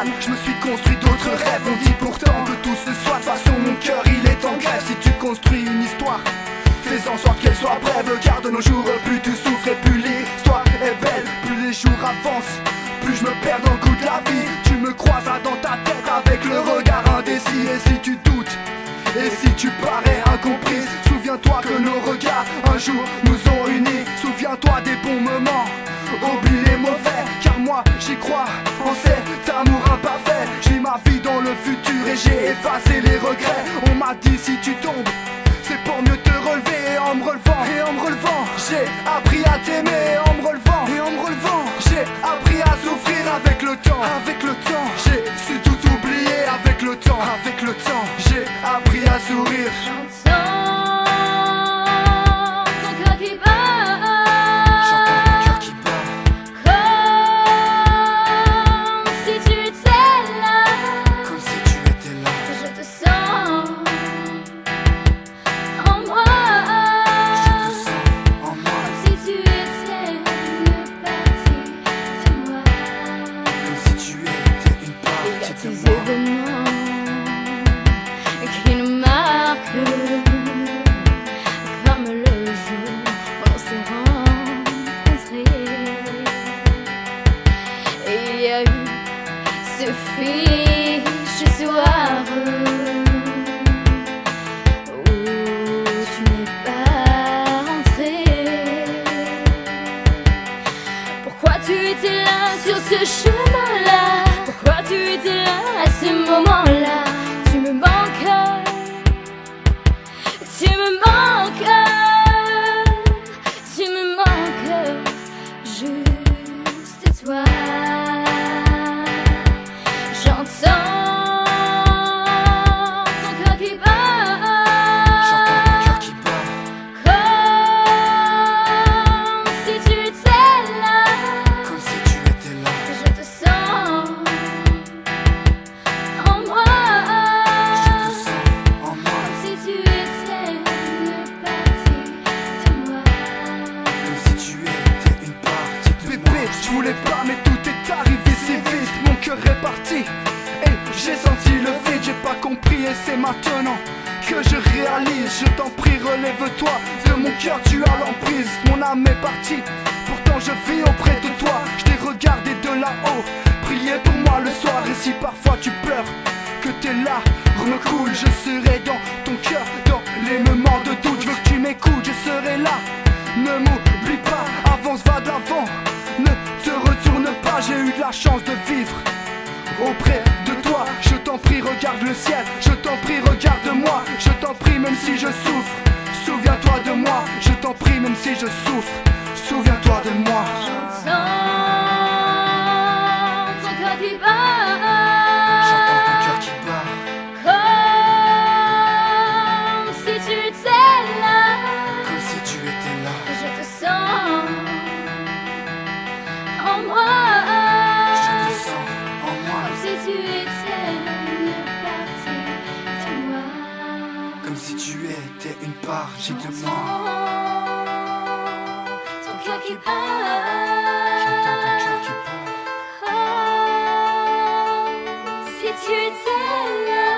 fan, je me suis construit d'autres rêves. On dit pourtant que tout se soit, de toute façon mon cœur il est en grève. Si tu construis une histoire, fais en sorte qu'elle soit brève. Car de nos jours, plus tu souffres et plus l'histoire est belle. Plus les jours avancent, plus je me perds dans le coup de la vie. Tu me croiseras dans ta tête avec le regard indécis. Et si tu doutes, et si tu parais incomprise, souviens-toi que nos regards un jour nous ont unis. Souviens-toi des bons moments, oublie les mauvais. Car moi j'y crois en cet amour imparfait. J'ai ma vie dans le futur et j'ai effacé les regrets. On m'a dit si tu tombes, c'est pour mieux te relever. Et en me relevant, j'ai appris à t'aimer. En me relevant, j'ai appris à souffrir avec le temps. J'ai su tout oublier avec le temps. J'ai appris à sourire. J'entends ton cœur qui bat, comme si tu étais là. Je te sens en moi, comme si tu étais une partie de moi. Il y a ces événements qui nous marquent, comme le jour où l'on s'est rencontrés. Et il y a eu ce fichu soir où tu n'es pas rentré. Pourquoi tu étais là sur ce chemin-là? Pourquoi tu étais là à ce moment-là? Tu me manques, juste toi. J'entends ton cœur qui bat, comme si tu étais là. Je te sens en moi, comme si tu étais une partie de moi. Bébé, je voulais pas mais tout est arrivé si vite. Mon cœur est parti et j'ai senti le vide. J'ai pas compris et c'est maintenant que je réalise. Je t'en prie relève-toi, de mon cœur tu as l'emprise. Mon âme est partie, pourtant je vis auprès de toi. Je t'ai regardé de là-haut, priez pour moi le soir. Et si parfois tu pleures, que tes larmes coulent, je serai dans ton cœur, dans les moments de doute. Je veux que tu m'écoutes, je serai là. Ne m'oublie pas, avance, va de l'avant. Ne te retourne pas, j'ai eu de la chance de vivre auprès de toi. Je t'en prie, regarde le ciel. Je t'en prie, regarde-moi. Je t'en prie, même si je souffre, souviens-toi de moi. Je t'en prie, même si je souffre, souviens-toi de moi. J'entends ton cœur qui bat, comme si tu étais là. Je te sens en moi, comme si tu étais une partie de moi. Comme si tu étais une partie de moi. Ton cœur qui bat, comme si tu étais là.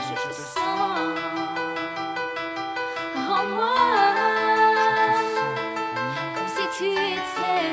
Je te sens en moi, comme si tu étais